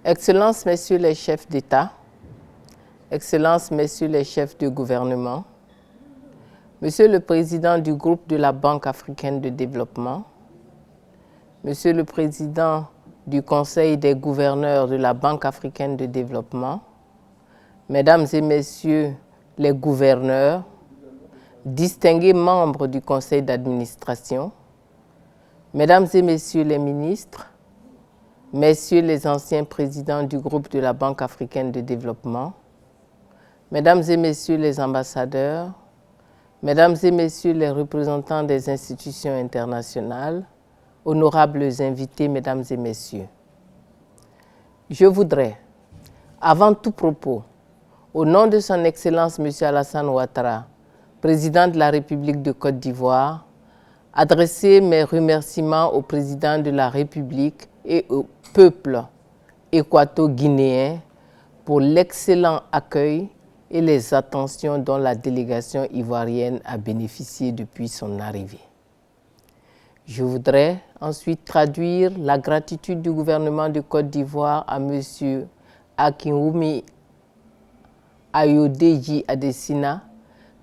Excellences, Messieurs les chefs d'État, Excellences, Messieurs les chefs de gouvernement, Monsieur le Président du groupe de la Banque africaine de développement, Monsieur le Président du Conseil des gouverneurs de la Banque africaine de développement, Mesdames et Messieurs les gouverneurs, distingués membres du Conseil d'administration, Mesdames et Messieurs les ministres, Messieurs les anciens présidents du groupe de la Banque africaine de développement, Mesdames et Messieurs les ambassadeurs, Mesdames et Messieurs les représentants des institutions internationales, honorables invités, Mesdames et Messieurs, je voudrais, avant tout propos, au nom de son Excellence M. Alassane Ouattara, Président de la République de Côte d'Ivoire, adresser mes remerciements au Président de la République et au peuple équato-guinéen pour l'excellent accueil et les attentions dont la délégation ivoirienne a bénéficié depuis son arrivée. Je voudrais ensuite traduire la gratitude du gouvernement de Côte d'Ivoire à M. Akinwumi Ayodeji Adesina,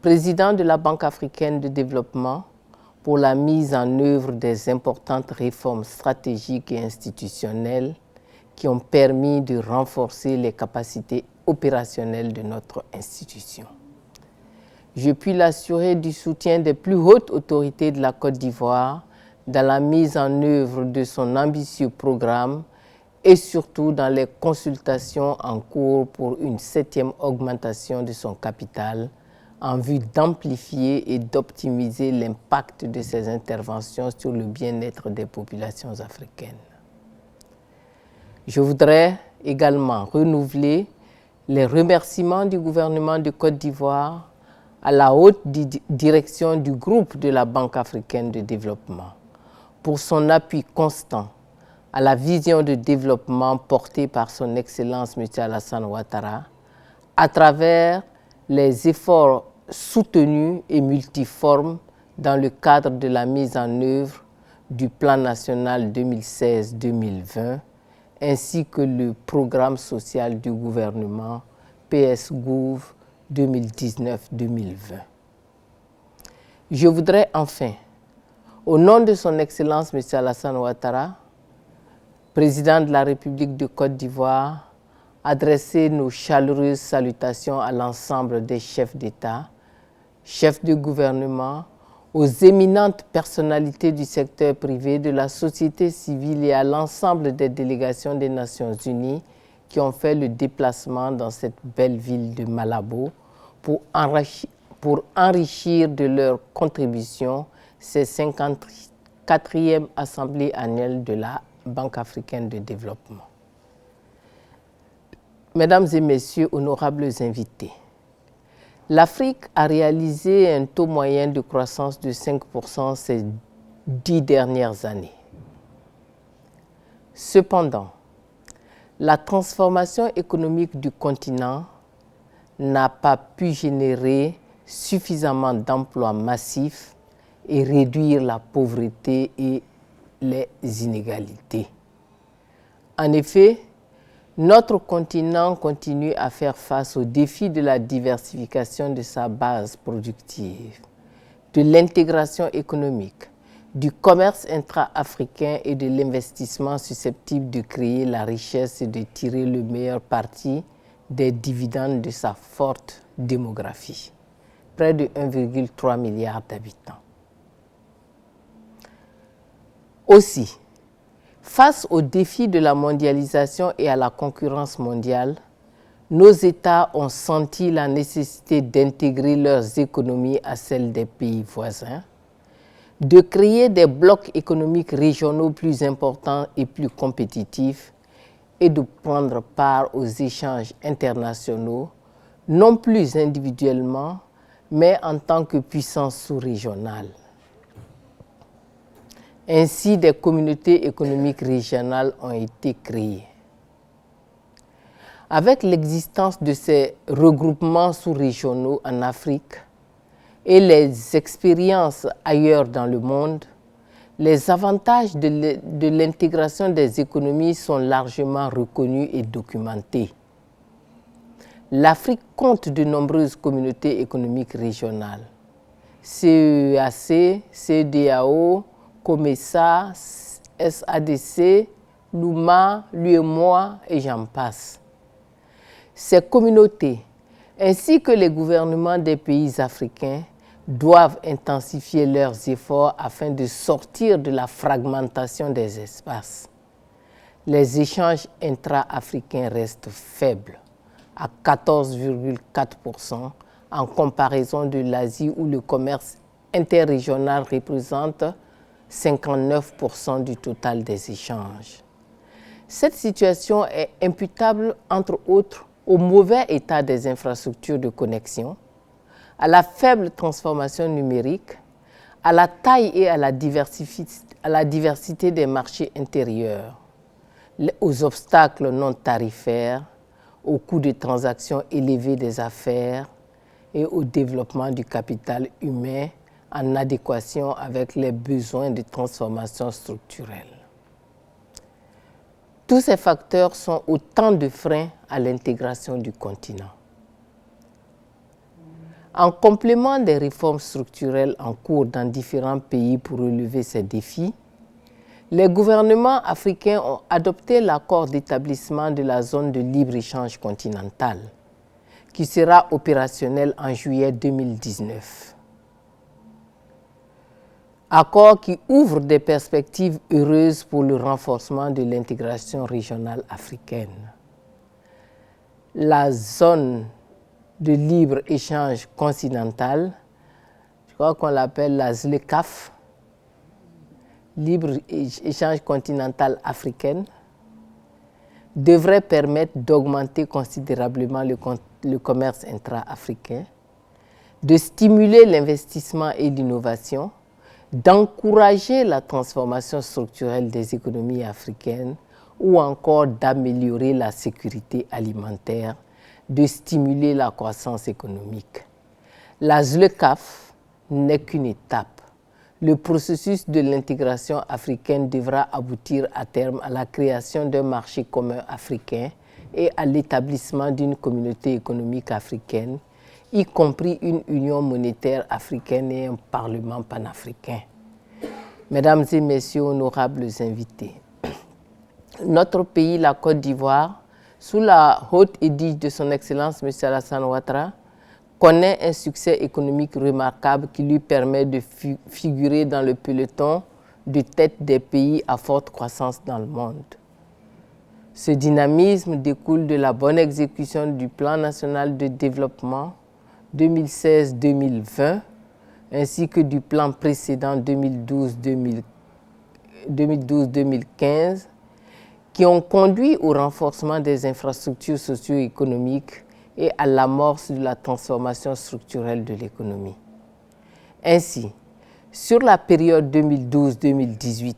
président de la Banque africaine de développement, pour la mise en œuvre des importantes réformes stratégiques et institutionnelles qui ont permis de renforcer les capacités opérationnelles de notre institution. Je puis l'assurer du soutien des plus hautes autorités de la Côte d'Ivoire dans la mise en œuvre de son ambitieux programme et surtout dans les consultations en cours pour une 7e augmentation de son capital en vue d'amplifier et d'optimiser l'impact de ces interventions sur le bien-être des populations africaines. Je voudrais également renouveler les remerciements du gouvernement de Côte d'Ivoire à la haute direction du groupe de la Banque africaine de développement pour son appui constant à la vision de développement portée par son Excellence M. Alassane Ouattara à travers les efforts soutenus et multiformes dans le cadre de la mise en œuvre du Plan national 2016-2020 ainsi que le programme social du gouvernement PS-Gouv 2019-2020. Je voudrais enfin, au nom de son Excellence M. Alassane Ouattara, Président de la République de Côte d'Ivoire, adresser nos chaleureuses salutations à l'ensemble des chefs d'État, chefs de gouvernement, aux éminentes personnalités du secteur privé, de la société civile et à l'ensemble des délégations des Nations Unies qui ont fait le déplacement dans cette belle ville de Malabo pour enrichir de leur contribution ces 54e Assemblée annuelle de la Banque africaine de développement. Mesdames et Messieurs, honorables invités, l'Afrique a réalisé un taux moyen de croissance de 5% ces 10 dernières années. Cependant, la transformation économique du continent n'a pas pu générer suffisamment d'emplois massifs et réduire la pauvreté et les inégalités. En effet, notre continent continue à faire face aux défis de la diversification de sa base productive, de l'intégration économique, du commerce intra-africain et de l'investissement susceptible de créer la richesse et de tirer le meilleur parti des dividendes de sa forte démographie, près de 1,3 milliard d'habitants. Aussi, face aux défis de la mondialisation et à la concurrence mondiale, nos États ont senti la nécessité d'intégrer leurs économies à celles des pays voisins, de créer des blocs économiques régionaux plus importants et plus compétitifs et de prendre part aux échanges internationaux, non plus individuellement, mais en tant que puissance sous-régionale. Ainsi, des communautés économiques régionales ont été créées. Avec l'existence de ces regroupements sous-régionaux en Afrique et les expériences ailleurs dans le monde, les avantages de l'intégration des économies sont largement reconnus et documentés. L'Afrique compte de nombreuses communautés économiques régionales. CEEAC, CEDEAO, COMESA, SADC, l'UMA, l'UEMOA et j'en passe. Ces communautés, ainsi que les gouvernements des pays africains, doivent intensifier leurs efforts afin de sortir de la fragmentation des espaces. Les échanges intra-africains restent faibles, à 14,4% en comparaison de l'Asie où le commerce interrégional représente 59% du total des échanges. Cette situation est imputable, entre autres, au mauvais état des infrastructures de connexion, à la faible transformation numérique, à la taille et à la diversité des marchés intérieurs, aux obstacles non tarifaires, aux coûts de transaction élevés des affaires et au développement du capital humain en adéquation avec les besoins de transformation structurelle. Tous ces facteurs sont autant de freins à l'intégration du continent. En complément des réformes structurelles en cours dans différents pays pour relever ces défis, les gouvernements africains ont adopté l'accord d'établissement de la zone de libre-échange continentale, qui sera opérationnel en juillet 2019. Accord qui ouvre des perspectives heureuses pour le renforcement de l'intégration régionale africaine. La zone de libre-échange continentale, je crois qu'on l'appelle la ZLECAf, libre-échange continentale africaine, devrait permettre d'augmenter considérablement le commerce intra-africain, de stimuler l'investissement et l'innovation, d'encourager la transformation structurelle des économies africaines ou encore d'améliorer la sécurité alimentaire, de stimuler la croissance économique. La ZLECAf n'est qu'une étape. Le processus de l'intégration africaine devra aboutir à terme à la création d'un marché commun africain et à l'établissement d'une communauté économique africaine, y compris une union monétaire africaine et un parlement panafricain. Mesdames et messieurs, honorables invités, notre pays, la Côte d'Ivoire, sous la haute égide de son Excellence M. Alassane Ouattara, connaît un succès économique remarquable qui lui permet de figurer dans le peloton de tête des pays à forte croissance dans le monde. Ce dynamisme découle de la bonne exécution du Plan national de développement 2016-2020 ainsi que du plan précédent 2012-2015 qui ont conduit au renforcement des infrastructures socio-économiques et à l'amorce de la transformation structurelle de l'économie. Ainsi, sur la période 2012-2018,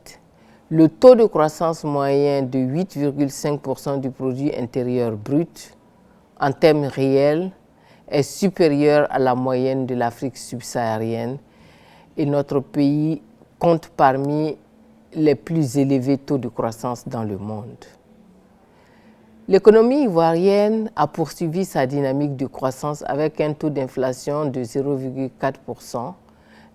le taux de croissance moyen de 8,5% du produit intérieur brut en termes réels est supérieur à la moyenne de l'Afrique subsaharienne et notre pays compte parmi les plus élevés taux de croissance dans le monde. L'économie ivoirienne a poursuivi sa dynamique de croissance avec un taux d'inflation de 0,4%,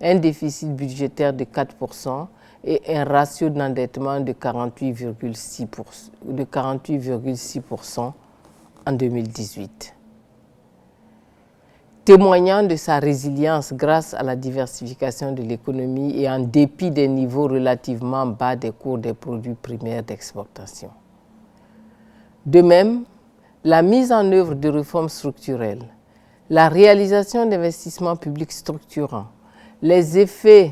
un déficit budgétaire de 4% et un ratio d'endettement de 48,6% en 2018. Témoignant de sa résilience grâce à la diversification de l'économie et en dépit des niveaux relativement bas des cours des produits primaires d'exportation. De même, la mise en œuvre de réformes structurelles, la réalisation d'investissements publics structurants, les efforts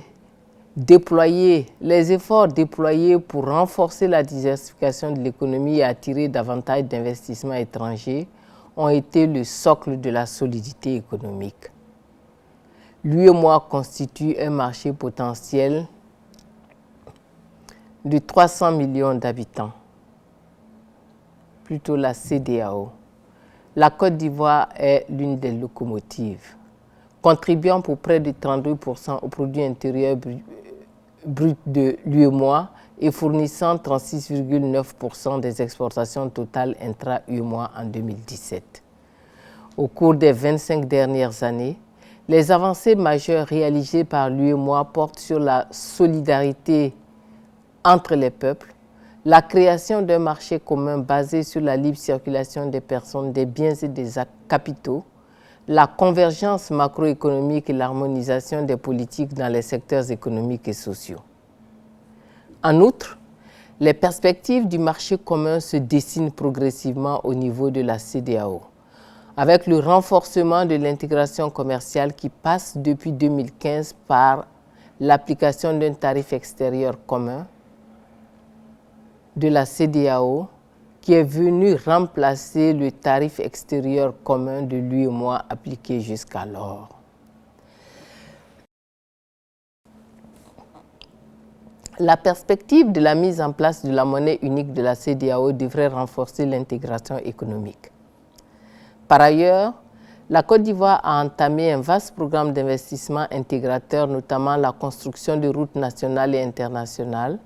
déployés pour renforcer la diversification de l'économie et attirer davantage d'investissements étrangers ont été le socle de la solidité économique. L'UEMOA constitue un marché potentiel de 300 millions d'habitants, plutôt la CEDEAO. La Côte d'Ivoire est l'une des locomotives, contribuant pour près de 32% au produit intérieur brut de l'UEMOA et fournissant 36,9% des exportations totales intra-UEMOA en 2017. Au cours des 25 dernières années, les avancées majeures réalisées par l'UEMOA portent sur la solidarité entre les peuples, la création d'un marché commun basé sur la libre circulation des personnes, des biens et des capitaux, la convergence macroéconomique et l'harmonisation des politiques dans les secteurs économiques et sociaux. En outre, les perspectives du marché commun se dessinent progressivement au niveau de la CEDEAO, avec le renforcement de l'intégration commerciale qui passe depuis 2015 par l'application d'un tarif extérieur commun de la CEDEAO qui est venu remplacer le tarif extérieur commun de l'UEMOA appliqué jusqu'alors. La perspective de la mise en place de la monnaie unique de la CEDEAO devrait renforcer l'intégration économique. Par ailleurs, la Côte d'Ivoire a entamé un vaste programme d'investissement intégrateur, notamment la construction de routes nationales et internationales,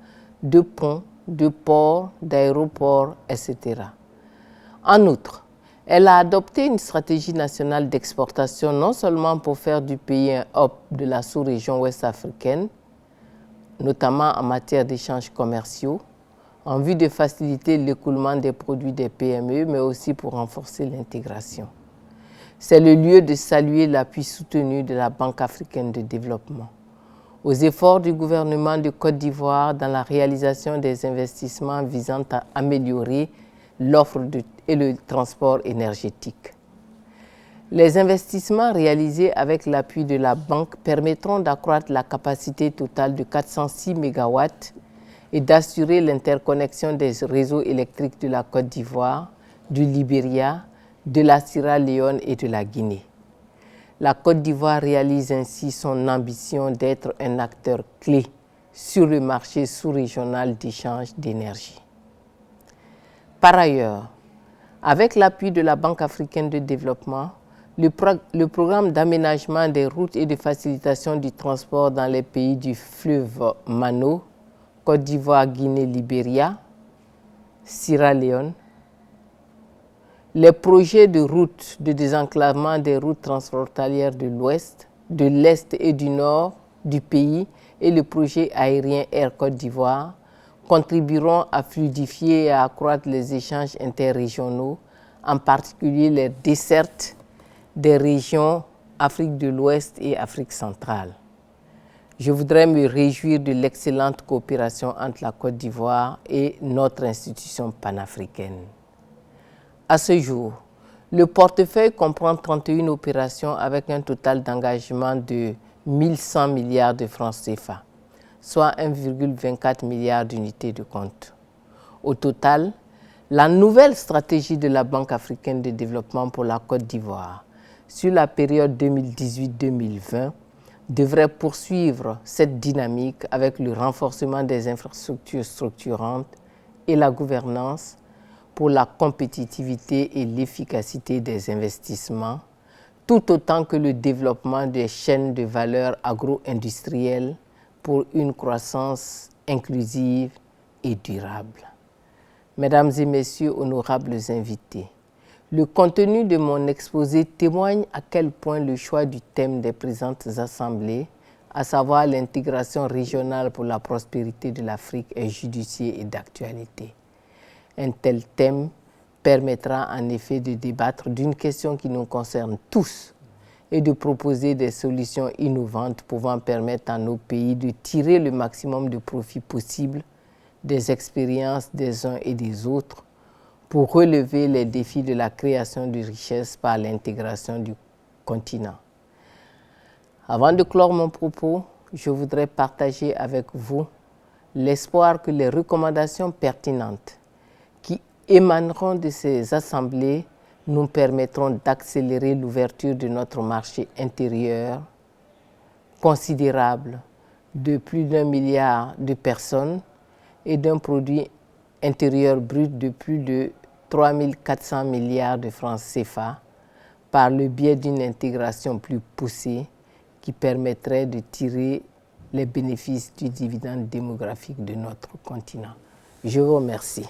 de ponts, de ports, d'aéroports, etc. En outre, elle a adopté une stratégie nationale d'exportation non seulement pour faire du pays un hub de la sous-région ouest-africaine, notamment en matière d'échanges commerciaux, en vue de faciliter l'écoulement des produits des PME, mais aussi pour renforcer l'intégration. C'est le lieu de saluer l'appui soutenu de la Banque africaine de développement aux efforts du gouvernement de Côte d'Ivoire dans la réalisation des investissements visant à améliorer l'offre et le transport énergétique. Les investissements réalisés avec l'appui de la banque permettront d'accroître la capacité totale de 406 MW et d'assurer l'interconnexion des réseaux électriques de la Côte d'Ivoire, du Libéria, de la Sierra Leone et de la Guinée. La Côte d'Ivoire réalise ainsi son ambition d'être un acteur clé sur le marché sous-régional d'échange d'énergie. Par ailleurs, avec l'appui de la Banque africaine de développement, le programme d'aménagement des routes et de facilitation du transport dans les pays du fleuve Mano, Côte d'Ivoire, Guinée, Libéria, Sierra Leone, les projets de routes de désenclavement des routes transfrontalières de l'Ouest, de l'Est et du Nord du pays et le projet aérien Air Côte d'Ivoire contribueront à fluidifier et à accroître les échanges interrégionaux, en particulier les dessertes des régions Afrique de l'Ouest et Afrique centrale. Je voudrais me réjouir de l'excellente coopération entre la Côte d'Ivoire et notre institution panafricaine. À ce jour, le portefeuille comprend 31 opérations avec un total d'engagement de 1100 milliards de francs CFA, soit 1,24 milliard d'unités de compte. Au total, la nouvelle stratégie de la Banque africaine de développement pour la Côte d'Ivoire sur la période 2018-2020 devrait poursuivre cette dynamique avec le renforcement des infrastructures structurantes et la gouvernance pour la compétitivité et l'efficacité des investissements, tout autant que le développement des chaînes de valeur agro-industrielles pour une croissance inclusive et durable. Mesdames et messieurs, honorables invités, le contenu de mon exposé témoigne à quel point le choix du thème des présentes assemblées, à savoir l'intégration régionale pour la prospérité de l'Afrique, est judicieux et d'actualité. Un tel thème permettra en effet de débattre d'une question qui nous concerne tous et de proposer des solutions innovantes pouvant permettre à nos pays de tirer le maximum de profit possible des expériences des uns et des autres pour relever les défis de la création de richesses par l'intégration du continent. Avant de clore mon propos, je voudrais partager avec vous l'espoir que les recommandations pertinentes qui émaneront de ces assemblées nous permettront d'accélérer l'ouverture de notre marché intérieur considérable de plus d'1 milliard de personnes et d'un produit intérieur brut de plus de 3 400 milliards de francs CFA par le biais d'une intégration plus poussée qui permettrait de tirer les bénéfices du dividende démographique de notre continent. Je vous remercie.